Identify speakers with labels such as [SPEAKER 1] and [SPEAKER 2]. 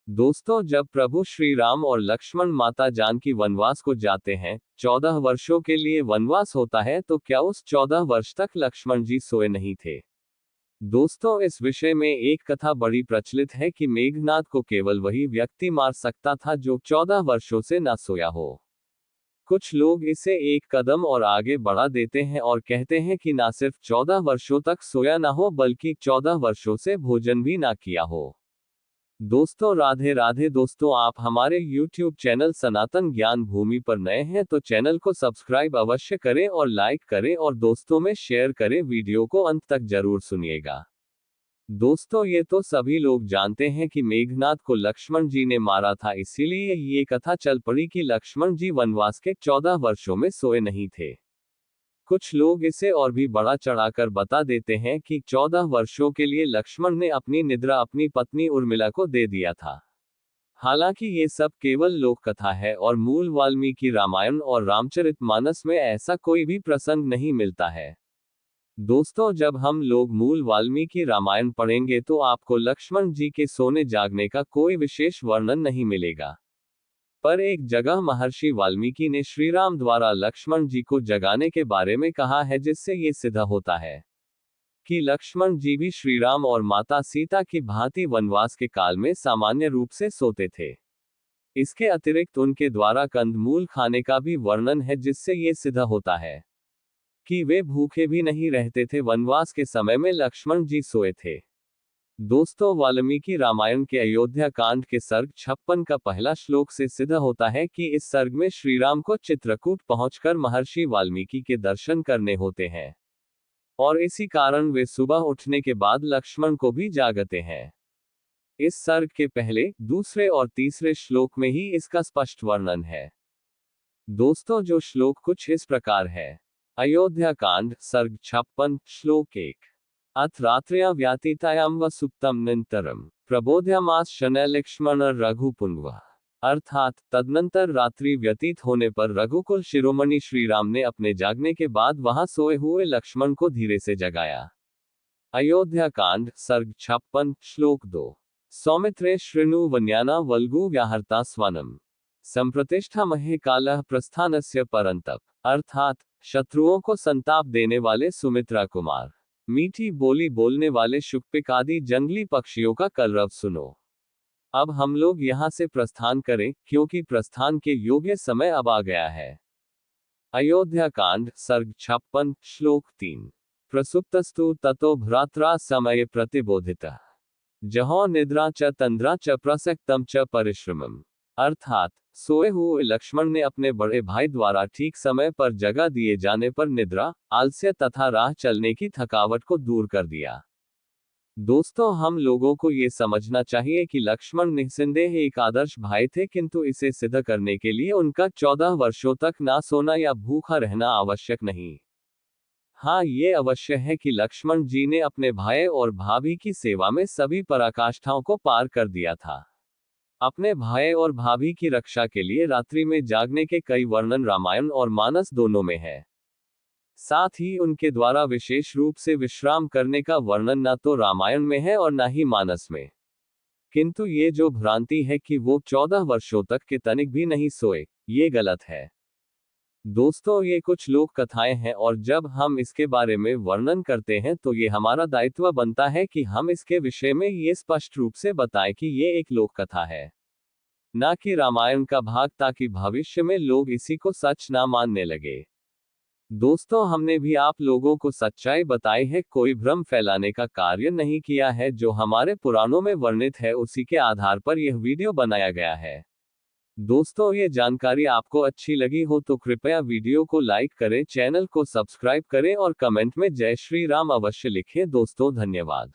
[SPEAKER 1] दोस्तों, जब प्रभु श्री राम और लक्ष्मण माता जानकी वनवास को जाते हैं, 14 वर्षों के लिए वनवास होता है, तो क्या उस 14 वर्ष तक लक्ष्मण जी सोए नहीं थे? दोस्तों, इस विषय में एक कथा बड़ी प्रचलित है कि मेघनाद को केवल वही व्यक्ति मार सकता था जो 14 वर्षों से न सोया हो। कुछ लोग इसे एक कदम और आगे बढ़ा देते हैं और कहते हैं कि न सिर्फ 14 वर्षों तक सोया ना हो, बल्कि 14 वर्षों से भोजन भी ना किया हो। दोस्तों, राधे राधे। दोस्तों, आप हमारे YouTube चैनल सनातन ज्ञान भूमि पर नए हैं तो चैनल को सब्सक्राइब अवश्य करें और लाइक करें और दोस्तों में शेयर करें। वीडियो को अंत तक जरूर सुनिएगा। दोस्तों, ये तो सभी लोग जानते हैं कि मेघनाद को लक्ष्मण जी ने मारा था, इसीलिए ये कथा चल पड़ी कि लक्ष्मण जी वनवास के 14 वर्षों में सोए नहीं थे। कुछ लोग इसे और भी बढ़ा चढ़ाकर बता देते हैं कि 14 वर्षों के लिए लक्ष्मण ने अपनी निद्रा अपनी पत्नी उर्मिला को दे दिया था। हालांकि ये सब केवल लोक कथा है और मूल वाल्मीकि रामायण और रामचरितमानस में ऐसा कोई भी प्रसंग नहीं मिलता है। दोस्तों, जब हम लोग मूल वाल्मीकि रामायण पढ़ेंगे तो आपको लक्ष्मण जी के सोने जागने का कोई विशेष वर्णन नहीं मिलेगा। पर एक जगह महर्षि वाल्मीकि ने श्रीराम द्वारा लक्ष्मण जी को जगाने के बारे में कहा है, जिससे ये सिद्ध होता है कि लक्ष्मण जी भी श्रीराम और माता सीता की भांति वनवास के काल में सामान्य रूप से सोते थे। इसके अतिरिक्त उनके द्वारा कंदमूल खाने का भी वर्णन है, जिससे ये सिद्ध होता है कि वे भूखे भी नहीं रहते थे। वनवास के समय में लक्ष्मण जी सोए थे। दोस्तों, वाल्मीकि रामायण के अयोध्या कांड के सर्ग 56 का पहला श्लोक से सिद्ध होता है कि इस सर्ग में श्रीराम को चित्रकूट पहुंचकर महर्षि वाल्मीकि के दर्शन करने होते हैं और इसी कारण वे सुबह उठने के बाद लक्ष्मण को भी जागते हैं। इस सर्ग के पहले, दूसरे और तीसरे श्लोक में ही इसका स्पष्ट वर्णन है। दोस्तों, जो श्लोक कुछ इस प्रकार है। अयोध्या कांड, सर्ग 56, श्लोक 1। अथ रात्र्या व्यातीतायां व सुप्तम निन्तरम प्रबोध्यमास शनै लक्ष्मण रघुपुंगव। अर्थात तदनंतर रात्रि व्यतीत होने पर रघुकुल शिरोमणि श्रीराम ने अपने जागने के बाद वहां सोए हुए लक्ष्मण को धीरे से जगाया। अयोध्या कांड, सर्ग 56, श्लोक 2। सौमित्रे शृणु वन्याना वल्गु व्याहर्ता स्वनम संप्रतिष्ठा महे कालः प्रस्थानस्य परंतप। अर्थात शत्रुओं को संताप देने वाले सुमित्रा कुमार, मीठी बोली बोलने वाले शुकपिक आदि जंगली पक्षियों का कलरव सुनो। अब हम लोग यहाँ से प्रस्थान करें, क्योंकि प्रस्थान के योग्य समय अब आ गया है। अयोध्या कांड, सर्ग 56, श्लोक 3। प्रसुप्तस्तु ततो भ्रात्रा समय प्रतिबोधितः जहो निद्रा च तंद्रा च प्रसक्तम च परिश्रमम। अर्थात सोए हुए लक्ष्मण ने अपने बड़े भाई द्वारा ठीक समय पर जगा दिए जाने पर निद्रा, आलस्य तथा राह चलने की थकावट को दूर कर दिया। दोस्तों, हम लोगों को ये समझना चाहिए कि लक्ष्मण निस्संदेह एक आदर्श भाई थे, किंतु इसे सिद्ध करने के लिए उनका 14 वर्षों तक ना सोना या भूखा रहना आवश्यक नहीं। हाँ, ये अवश्य है कि लक्ष्मण जी ने अपने भाई और भाभी की सेवा में सभी पराकाष्ठाओं को पार कर दिया था। अपने भाई और भाभी की रक्षा के लिए रात्रि में जागने के कई वर्णन रामायण और मानस दोनों में है। साथ ही उनके द्वारा विशेष रूप से विश्राम करने का वर्णन न तो रामायण में है और न ही मानस में। किंतु ये जो भ्रांति है कि वो 14 वर्षों तक के तनिक भी नहीं सोए, ये गलत है। दोस्तों, ये कुछ लोक कथाएं हैं और जब हम इसके बारे में वर्णन करते हैं तो ये हमारा दायित्व बनता है कि हम इसके विषय में ये स्पष्ट रूप से बताएं कि ये एक लोक कथा है, ना कि रामायण का भाग, ताकि भविष्य में लोग इसी को सच ना मानने लगे। दोस्तों, हमने भी आप लोगों को सच्चाई बताई है, कोई भ्रम फैलाने का कार्य नहीं किया है। जो हमारे पुराणों में वर्णित है उसी के आधार पर यह वीडियो बनाया गया है। दोस्तों, ये जानकारी आपको अच्छी लगी हो तो कृपया वीडियो को लाइक करें, चैनल को सब्सक्राइब करें और कमेंट में जय श्री राम अवश्य लिखें। दोस्तों, धन्यवाद।